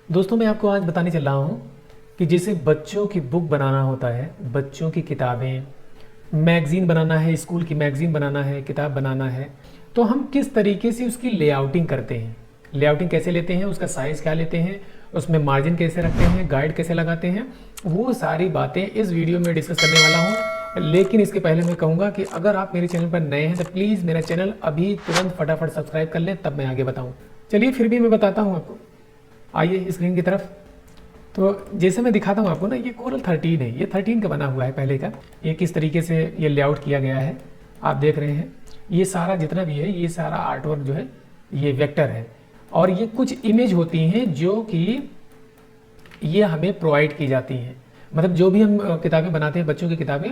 दोस्तों मैं आपको आज बताने चल रहा हूँ कि जैसे बच्चों की बुक बनाना होता है, बच्चों की किताबें, मैगज़ीन बनाना है, स्कूल की मैगज़ीन बनाना है, किताब बनाना है, तो हम किस तरीके से उसकी लेआउटिंग करते हैं, लेआउटिंग कैसे लेते हैं, उसका साइज़ क्या लेते हैं, उसमें मार्जिन कैसे रखते हैं, गाइड कैसे लगाते हैं, वो सारी बातें इस वीडियो में डिस्कस करने वाला हूँ। लेकिन इसके पहले मैं कहूँगा कि अगर आप मेरे चैनल पर नए हैं तो प्लीज़ मेरा चैनल अभी तुरंत फटाफट सब्सक्राइब कर लें, तब मैं आगे बताऊँ। चलिए फिर भी मैं बताता हूँ आपको। आइए स्क्रीन की तरफ। तो जैसे मैं दिखाता हूँ आपको ना, ये कोरल 13 है, ये 13 का बना हुआ है पहले का। ये किस तरीके से ये लेआउट किया गया है आप देख रहे हैं। ये सारा जितना भी है, ये सारा आर्टवर्क जो है ये वेक्टर है, और ये कुछ इमेज होती हैं जो कि ये हमें प्रोवाइड की जाती हैं। मतलब जो भी हम किताबें बनाते हैं, बच्चों की किताबें,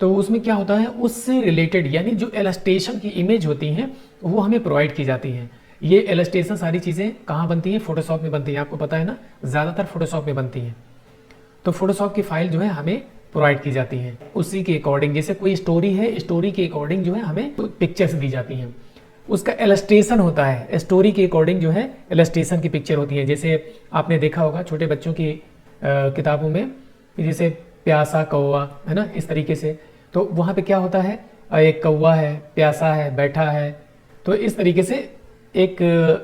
तो उसमें क्या होता है, उससे रिलेटेड यानी जो एलस्ट्रेशन की इमेज होती हैं वो हमें प्रोवाइड की जाती हैं। ये एलस्ट्रेशन सारी चीज़ें कहाँ बनती हैं, फोटोशॉप में बनती हैं, आपको पता है ना, ज़्यादातर फोटोशॉप में बनती हैं। तो फोटोशॉप की फाइल जो है हमें प्रोवाइड की जाती हैं, उसी के अकॉर्डिंग। जैसे कोई स्टोरी है, स्टोरी के अकॉर्डिंग जो है हमें पिक्चर्स दी जाती हैं। उसका एलस्ट्रेशन होता है, स्टोरी के अकॉर्डिंग जो है एलस्ट्रेशन की पिक्चर होती है। जैसे आपने देखा होगा छोटे बच्चों की किताबों में, जैसे प्यासा कौवा है ना, इस तरीके से। तो वहाँ पे क्या होता है, एक कौवा है, प्यासा है, बैठा है, तो इस तरीके से एक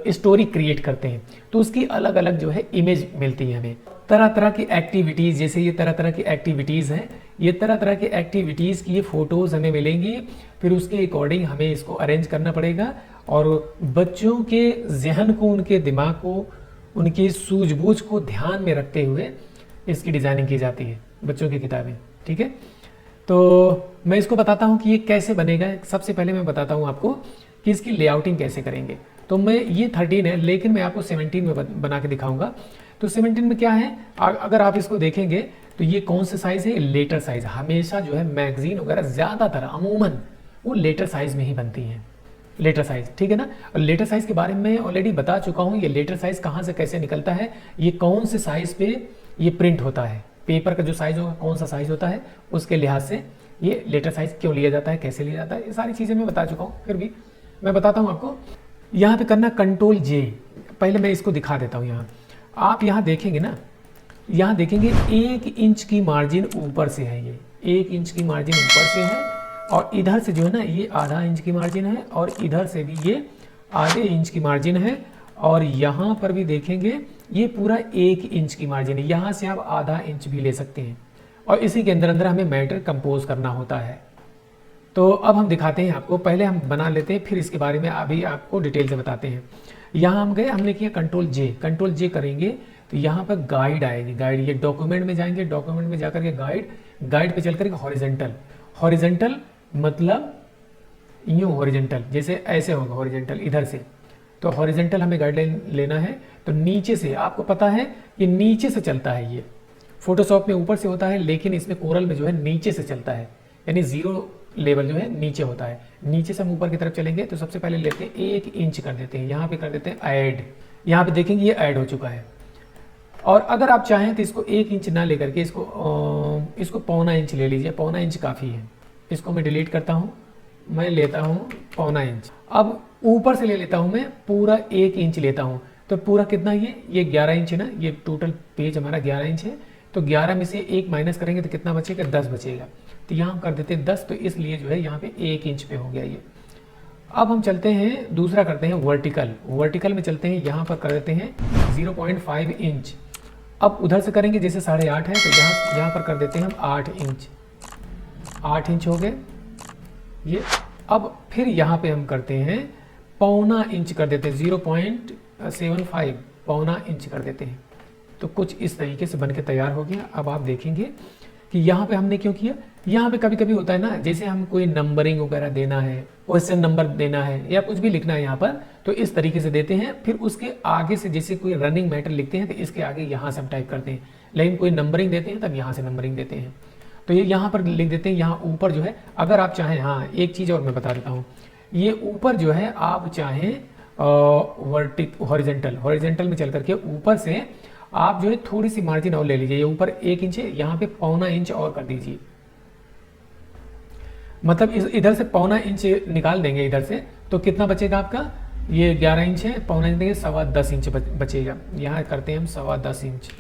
स्टोरी क्रिएट करते हैं। तो उसकी अलग अलग जो है इमेज मिलती है हमें। तरह तरह की एक्टिविटीज़, जैसे ये तरह तरह की एक्टिविटीज़ हैं, ये तरह तरह की एक्टिविटीज़ की ये फ़ोटोज़ हमें मिलेंगी। फिर उसके अकॉर्डिंग हमें इसको अरेंज करना पड़ेगा, और बच्चों के जहन को, उनके दिमाग को, उनकी सूझबूझ को ध्यान में रखते हुए इसकी डिज़ाइनिंग की जाती है, बच्चों की किताबें। ठीक है, तो मैं इसको बताता हूँ कि ये कैसे बनेगा। सबसे पहले मैं बताता हूँ आपको कि इसकी लेआउटिंग कैसे करेंगे। तो मैं, ये 13 है, लेकिन मैं आपको 17 में बना के दिखाऊंगा। तो 17 में क्या है, अगर आप इसको देखेंगे तो ये कौन सा साइज़ है, लेटर साइज़। हमेशा जो है मैगजीन वगैरह ज़्यादातर अमूमन वो लेटर साइज़ में ही बनती हैं, लेटर साइज़। ठीक है ना। और लेटर साइज़ के बारे में मैं ऑलरेडी बता चुका हूँ, ये लेटर साइज़ कहाँ से कैसे निकलता है, ये कौन से साइज़ पे ये प्रिंट होता है, पेपर का जो साइज़ होगा, कौन सा साइज़ होता है, उसके लिहाज से ये लेटर साइज़ क्यों लिया जाता है, कैसे लिया जाता है, ये सारी चीज़ें मैं बता चुका हूँ। फिर भी मैं बताता हूँ आपको। यहाँ पे करना कंट्रोल जे। पहले मैं इसको दिखा देता हूँ। यहाँ आप यहाँ देखेंगे ना, यहाँ देखेंगे 1 इंच की मार्जिन ऊपर से है, ये 1 इंच की मार्जिन ऊपर से है, और इधर से जो है ना ये आधा इंच की मार्जिन है, और इधर से भी ये आधे इंच की मार्जिन है, और यहाँ पर भी देखेंगे ये पूरा 1 इंच की मार्जिन है। यहाँ से आप आधा इंच भी ले सकते हैं, और इसी के अंदर अंदर हमें मैटर कंपोज करना होता है। तो अब हम दिखाते हैं आपको, पहले हम बना लेते हैं, फिर इसके बारे में अभी आपको डिटेल से बताते हैं। यहाँ हम गए, हमने किया कंट्रोल जे। कंट्रोल जे करेंगे तो यहाँ पर गाइड आएगी, गाइड। ये डॉक्यूमेंट में जाएंगे, डॉक्यूमेंट में जाकर के गाइड, गाइड पे चल करके हॉरिजेंटल। हॉरिजेंटल मतलब यूँ हॉरिजेंटल, जैसे ऐसे होगा हॉरिजेंटल इधर से। तो हॉरिजेंटल हमें गाइडलाइन लेना है। तो नीचे से, आपको पता है ये नीचे से चलता है, ये फोटोशॉप में ऊपर से होता है, लेकिन इसमें कोरल में जो है नीचे से चलता है, यानी जीरो लेवल जो है नीचे होता है। नीचे से हम ऊपर की तरफ चलेंगे तो सबसे पहले लेते हैं 1 इंच कर देते हैं, यहाँ पे कर देते हैं ऐड। यहाँ पे देखेंगे ये ऐड हो चुका है। और अगर आप चाहें तो इसको 1 इंच ना लेकर के इसको पौना इंच ले लीजिए, पौना इंच काफ़ी है। इसको मैं डिलीट करता हूँ, मैं लेता हूँ पौना इंच। अब ऊपर से ले लेता हूँ मैं पूरा 1 इंच लेता हूँ। तो पूरा कितना, ये 11 इंच है ना, ये टोटल पेज हमारा 11 इंच है। तो 11 में से 1 माइनस करेंगे तो कितना बचेगा, 10 बचेगा। तो यहाँ हम कर देते हैं 10, तो इसलिए जो है यहाँ पे 1 इंच पे हो गया ये। अब हम चलते हैं, दूसरा करते हैं वर्टिकल। वर्टिकल में चलते हैं, यहाँ पर कर देते हैं 0.5 इंच। अब उधर से करेंगे, जैसे 8.5 है, तो यहाँ पर कर देते हैं हम 8 इंच। 8 इंच हो गए ये। अब फिर यहाँ पे हम करते हैं पौना इंच कर देते हैं, 0.75 पौना इंच कर देते हैं। तो कुछ इस तरीके से बन के तैयार हो गया। अब आप देखेंगे कि यहाँ पे हमने क्यों किया, यहाँ पे कभी कभी होता है ना, जैसे हम कोई नंबरिंग वगैरह देना है, क्वेश्चन नंबर देना है, या कुछ भी लिखना है यहाँ पर, तो इस तरीके से देते हैं। फिर उसके आगे से जैसे कोई रनिंग मैटर लिखते हैं तो इसके आगे यहाँ से हम टाइप करते हैं, लेकिन कोई नंबरिंग देते हैं तब यहाँ से नंबरिंग देते हैं। तो ये यहाँ पर लिख देते हैं। यहाँ ऊपर जो है, अगर आप चाहें, हाँ एक चीज़ और मैं बता देता हूँ, ये ऊपर जो है आप चाहें हॉरिजेंटल, हॉरिजेंटल में चल करके ऊपर से आप जो है थोड़ी सी मार्जिन और ले लीजिए। ये ऊपर 1 इंच है, यहाँ पे पौना इंच और कर दीजिए। मतलब इधर से पौना इंच निकाल देंगे इधर से, तो कितना बचेगा आपका, ये 11 इंच है, पौना इंच देंगे 10.25 इंच बचेगा। यहाँ करते हैं हम 10.25 इंच,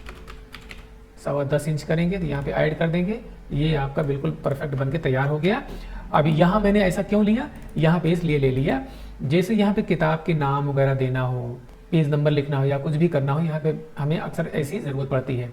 10.25 इंच करेंगे तो यहाँ पे ऐड कर देंगे। ये आपका बिल्कुल परफेक्ट बन के तैयार हो गया। अभी यहाँ मैंने ऐसा क्यों लिया, यहाँ पे इसलिए ले लिया, जैसे यहाँ पे किताब के नाम वगैरह देना हो, पेज नंबर लिखना हो या कुछ भी करना हो, यहाँ पे हमें अक्सर ऐसी ज़रूरत पड़ती है।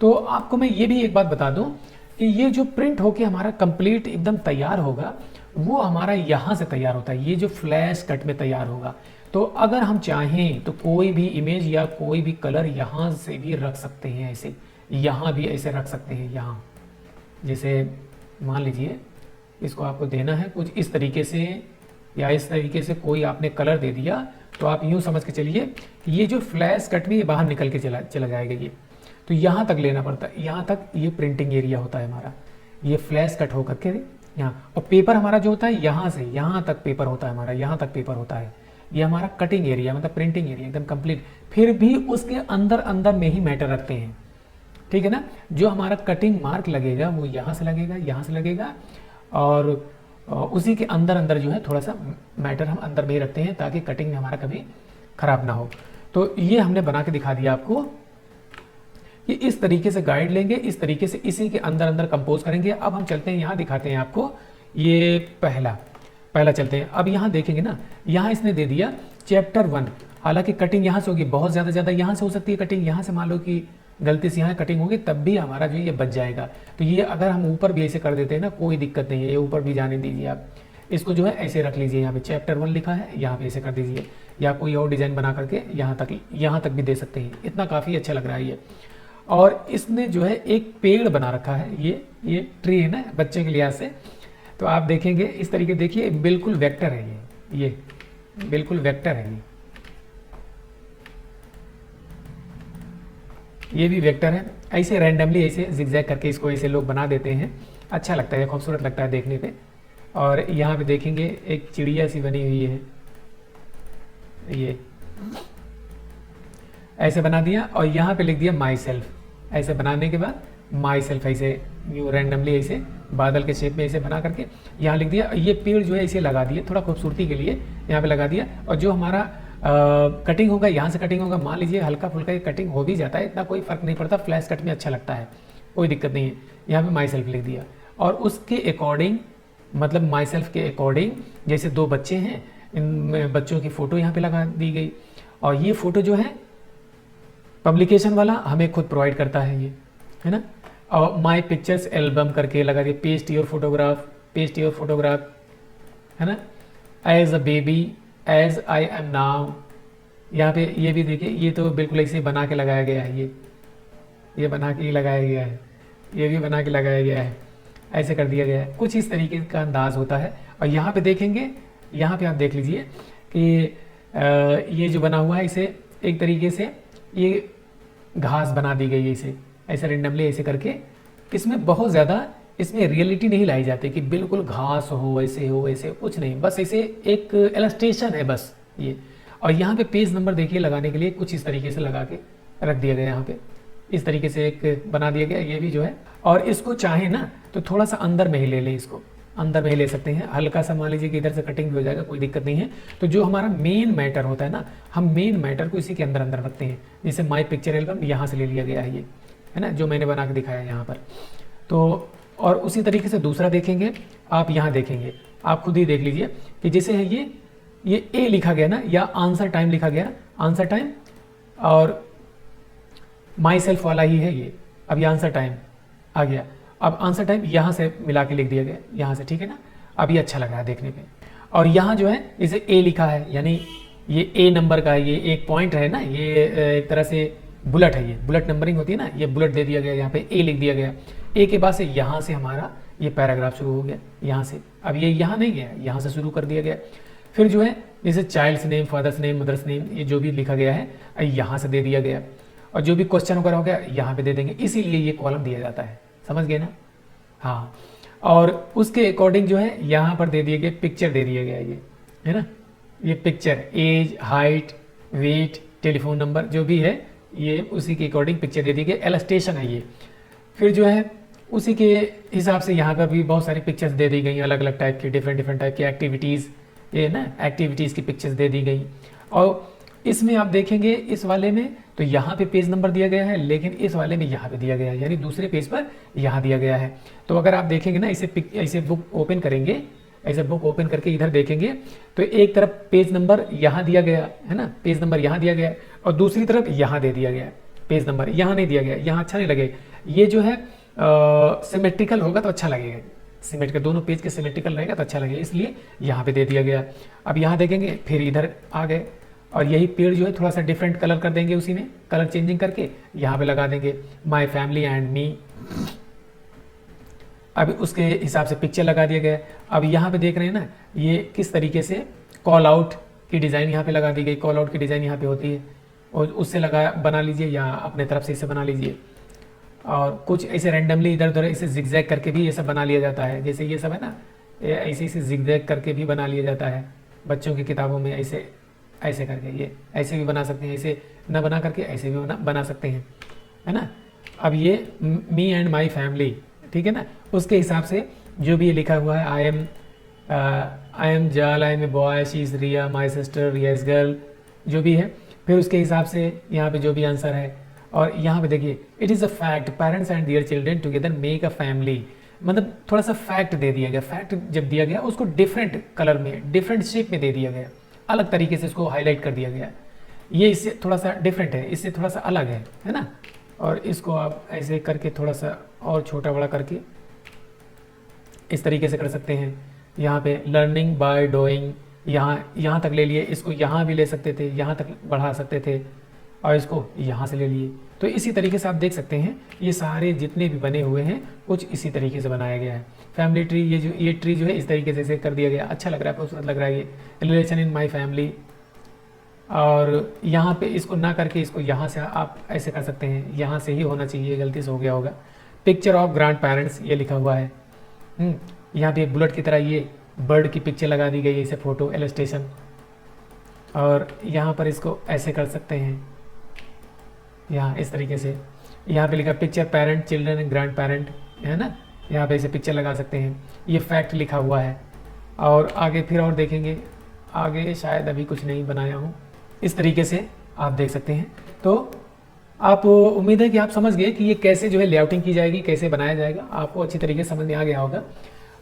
तो आपको मैं ये भी एक बात बता दूँ कि ये जो प्रिंट होके हमारा कंप्लीट एकदम तैयार होगा, वो हमारा यहाँ से तैयार होता है, ये जो फ्लैश कट में तैयार होगा। तो अगर हम चाहें तो कोई भी इमेज या कोई भी कलर यहाँ से भी रख सकते हैं, ऐसे यहाँ भी ऐसे रख सकते हैं। यहाँ जैसे मान लीजिए इसको आपको देना है कुछ इस तरीके से या इस तरीके से, कोई आपने कलर दे दिया तो आप यूँ समझ के चलिए ये जो फ्लैश कट में ये बाहर निकल के चला जाएगा। ये तो यहाँ तक लेना पड़ता है, यहाँ तक ये प्रिंटिंग एरिया होता है हमारा, ये फ्लैश कट होकर के यहाँ। और पेपर हमारा जो होता है यहाँ से यहाँ तक पेपर होता है हमारा, यहाँ तक पेपर होता है। ये हमारा कटिंग एरिया मतलब प्रिंटिंग एरिया एकदम कंप्लीट। फिर भी उसके अंदर अंदर में ही मैटर रखते हैं, ठीक है ना। जो हमारा कटिंग मार्क लगेगा वो यहाँ से लगेगा, यहाँ से लगेगा, और उसी के अंदर अंदर जो है थोड़ा सा मैटर हम अंदर में ही रखते हैं ताकि कटिंग में हमारा कभी ख़राब ना हो। तो ये हमने बना के दिखा दिया आपको कि इस तरीके से गाइड लेंगे, इस तरीके से इसी के अंदर अंदर कंपोज करेंगे। अब हम चलते हैं यहाँ, दिखाते हैं आपको ये पहला चलते हैं। अब यहाँ देखेंगे ना, यहाँ इसने दे दिया चैप्टर 1। हालांकि कटिंग यहाँ से होगी, बहुत ज़्यादा यहाँ से हो सकती है कटिंग, यहाँ से मान लो कि गलती से यहाँ कटिंग होगी तब भी हमारा जो ये बच जाएगा। तो ये अगर हम ऊपर भी ऐसे कर देते हैं ना, कोई दिक्कत नहीं है, ये ऊपर भी जाने दीजिए आप। इसको जो है ऐसे रख लीजिए, यहाँ पे चैप्टर 1 लिखा है, यहाँ पे ऐसे कर दीजिए, या कोई और डिज़ाइन बना करके यहाँ तक भी दे सकते हैं। इतना काफ़ी अच्छा लग रहा है ये। और इसने जो है एक पेड़ बना रखा है, ये ट्री है ना बच्चे के लिहाज से। तो आप देखेंगे इस तरीके, देखिए बिल्कुल वेक्टर है ये बिल्कुल वेक्टर है ये भी वेक्टर है। ऐसे रैंडमली ऐसे जिगजैग करके इसको ऐसे लोग बना देते हैं, अच्छा लगता है, खूबसूरत लगता है देखने पे। और यहाँ पे देखेंगे एक चिड़िया सी बनी हुई है, ये ऐसे बना दिया और यहाँ पे लिख दिया माई सेल्फ। ऐसे बनाने के बाद माई सेल्फ ऐसे यूँ रैंडमली ऐसे बादल के शेप में ऐसे बना करके यहाँ लिख दिया। ये पेड़ जो है ऐसे लगा दिए थोड़ा खूबसूरती के लिए, यहाँ पे लगा दिया। और जो हमारा कटिंग होगा, यहाँ से कटिंग होगा, मान लीजिए हल्का फुल्का ये कटिंग हो भी जाता है, इतना कोई फ़र्क नहीं पड़ता, फ्लैश कट में अच्छा लगता है, कोई दिक्कत नहीं है। यहाँ पे माई सेल्फ लिख दिया और उसके अकॉर्डिंग, मतलब माई सेल्फ के अकॉर्डिंग, जैसे 2 बच्चे हैं, इन बच्चों की फ़ोटो यहाँ पे लगा दी गई। और ये फ़ोटो जो है पब्लिकेशन वाला हमें खुद प्रोवाइड करता है, ये है ना। और माई पिक्चर्स एल्बम करके लगा दिया, पेस्ट योर फोटोग्राफ, है ना। As a baby, as I am now, यहाँ पे ये भी देखिए, ये तो बिल्कुल ऐसे बना के लगाया गया है, ये बना के लगाया गया है, ये भी बना के लगाया गया है, ऐसे कर दिया गया है। कुछ इस तरीके का अंदाज होता है। और यहाँ पे देखेंगे, यहाँ पे आप देख लीजिए कि ये जो बना हुआ है, इसे एक तरीके से ये घास बना दी गई है, इसे ऐसे रेंडमली ऐसे करके। इसमें बहुत ज़्यादा इसमें रियलिटी नहीं लाई जाती कि बिल्कुल घास हो, ऐसे हो, ऐसे कुछ नहीं, बस ऐसे एक इलस्ट्रेशन है बस ये। और यहाँ पे पेज नंबर देखिए लगाने के लिए कुछ इस तरीके से लगा के रख दिया गया, यहाँ पे इस तरीके से एक बना दिया गया, ये भी जो है। और इसको चाहे ना तो थोड़ा सा अंदर में ही ले लें, इसको अंदर में ही ले सकते हैं, हल्का सा मान लीजिए कि इधर से कटिंग भी हो जाएगा, कोई दिक्कत नहीं है। तो जो हमारा मेन मैटर होता है ना, हम मेन मैटर को इसी के अंदर अंदर रखते हैं। जैसे माई पिक्चर एल्बम यहाँ से ले लिया गया है, ये है ना, जो मैंने बना के दिखाया यहाँ पर। तो और उसी तरीके से दूसरा देखेंगे, आप यहाँ देखेंगे, आप खुद ही देख लीजिए कि जैसे है ये ए लिखा गया ना, या आंसर टाइम लिखा गया, आंसर टाइम, और माई सेल्फ वाला ही है ये। अब ये आंसर टाइम आ गया, अब आंसर टाइम यहाँ से मिला के लिख दिया गया, यहाँ से, ठीक है ना। अब ये अच्छा लग रहा है देखने पे। और यहाँ जो है इसे ए लिखा है, यानी ये ए नंबर का, ये एक पॉइंट है ना, ये एक तरह से बुलेट है, ये बुलेट नंबरिंग होती है ना, ये बुलेट दे दिया गया, यहाँ पे ए लिख दिया गया। ए के बाद से यहाँ से हमारा ये पैराग्राफ शुरू हो गया, यहाँ से। अब ये यहाँ नहीं गया, यहाँ से शुरू कर दिया गया। फिर जो है जैसे child's name, father's name, mother's name, ये जो भी लिखा गया है यहाँ से दे दिया गया। और जो भी क्वेश्चन वगैरह हो गया यहाँ पे दे देंगे, इसीलिए ये कॉलम दिया जाता है, समझ गए ना। हाँ, और उसके अकॉर्डिंग जो है यहाँ पर दे दिए गए, पिक्चर दे दिया गया, ये है ना, ये picture, age, height, weight, telephone number, जो भी है ये उसी के अकॉर्डिंग पिक्चर दे दी गई, इलस्ट्रेशन है ये। फिर जो है उसी के हिसाब से यहाँ पर भी बहुत सारी पिक्चर्स दे दी गई, अलग अलग टाइप की, डिफरेंट टाइप की एक्टिविटीज़ ये ना एक्टिविटीज़ की पिक्चर्स दे दी गई। और इसमें आप देखेंगे इस वाले में तो यहाँ पे पेज नंबर दिया गया है, लेकिन इस वाले में यहाँ पे दिया गया है, यानी दूसरे पेज पर यहाँ दिया गया है। तो अगर आप देखेंगे ना, इसे बुक ओपन करेंगे, ऐसे बुक ओपन करके इधर देखेंगे तो एक तरफ पेज नंबर यहाँ दिया गया है ना, पेज नंबर यहाँ दिया गया है, और दूसरी तरफ यहाँ दे दिया गया है पेज नंबर, यहाँ नहीं दिया गया, यहाँ अच्छा नहीं लगेगा। ये जो है सिमेट्रिकल होगा तो अच्छा लगेगा, सिमेट्रिकल दोनों पेज के सिमेट्रिकल रहेगा तो अच्छा लगेगा, इसलिए यहाँ पे दे दिया गया। अब यहाँ देखेंगे फिर इधर आ गए, और यही पेड़ जो है थोड़ा सा डिफरेंट कलर कर देंगे, उसी में कलर चेंजिंग करके यहाँ पे लगा देंगे माई फैमिली एंड मी। अब उसके हिसाब से पिक्चर लगा दिया गया। अब यहाँ पे देख रहे हैं ना, ये किस तरीके से कॉल आउट की डिज़ाइन यहाँ पे लगा दी गई, कॉल आउट की डिज़ाइन यहाँ पे होती है, और उससे बना लीजिए या अपने तरफ से इसे बना लीजिए। और कुछ ऐसे रैंडमली इधर उधर इसे जिगजैग करके भी ये सब बना लिया जाता है, जैसे ये सब है ना, ऐसे ऐसे जिगजैग करके भी बना लिया जाता है बच्चों की किताबों में, ऐसे ऐसे करके ये ऐसे भी बना सकते हैं, ऐसे ना बना करके ऐसे भी बना सकते हैं, है ना। अब ये मी एंड माई फैमिली, ठीक है ना, उसके हिसाब से जो भी ये लिखा हुआ है, I am Jal, I am a boy, she is Riya, my sister, Riya is girl, जो भी है, फिर उसके हिसाब से यहाँ पे जो भी आंसर है। और यहाँ पे देखिए, it is a fact parents and their children together make a family, मतलब थोड़ा सा फैक्ट दे दिया गया। फैक्ट जब दिया गया उसको डिफरेंट कलर में, डिफरेंट शेप में दे दिया गया, अलग तरीके से इसको हाईलाइट कर दिया गया। ये इससे थोड़ा सा डिफरेंट है, इससे थोड़ा सा अलग है ना। और इसको आप ऐसे करके थोड़ा सा और छोटा बड़ा करके इस तरीके से कर सकते हैं। यहाँ पे लर्निंग बाय डूइंग, यहाँ तक ले लिए, इसको यहाँ भी ले सकते थे, यहाँ तक बढ़ा सकते थे, और इसको यहाँ से ले लिए। तो इसी तरीके से आप देख सकते हैं ये सारे जितने भी बने हुए हैं कुछ इसी तरीके से बनाया गया है। फैमिली ट्री, ये ट्री जो है इस तरीके से कर दिया गया, अच्छा लग रहा है, खूबसूरत लग रहा है ये। रिलेशन इन माई फैमिली, और यहाँ पे इसको ना करके इसको यहाँ से आप ऐसे कर सकते हैं, यहाँ से ही होना चाहिए, गलती से हो गया होगा। पिक्चर ऑफ ग्रैंड पेरेंट्स ये लिखा हुआ है। यहाँ पे बुलेट की तरह ये बर्ड की पिक्चर लगा दी गई है, इसे फोटो इलस्ट्रेशन। और यहाँ पर इसको ऐसे कर सकते हैं, यहाँ इस तरीके से। यहाँ पे लिखा picture parent children and grand parent, है ना, यहाँ पे ऐसे पिक्चर लगा सकते हैं। ये फैक्ट लिखा हुआ है। और आगे फिर और देखेंगे, आगे शायद अभी कुछ नहीं बनाया हूँ, इस तरीके से आप देख सकते हैं। तो आप, उम्मीद है कि आप समझ गए कि ये कैसे जो है लेआउटिंग की जाएगी, कैसे बनाया जाएगा, आपको अच्छी तरीके से समझ में आ गया होगा।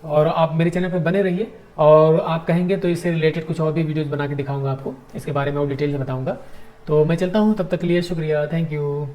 और आप मेरे चैनल पर बने रहिए, और आप कहेंगे तो इससे रिलेटेड कुछ और भी वीडियोस बना के दिखाऊंगा आपको, इसके बारे में और डिटेल से बताऊंगा। तो मैं चलता हूँ, तब तक के लिए शुक्रिया, थैंक यू।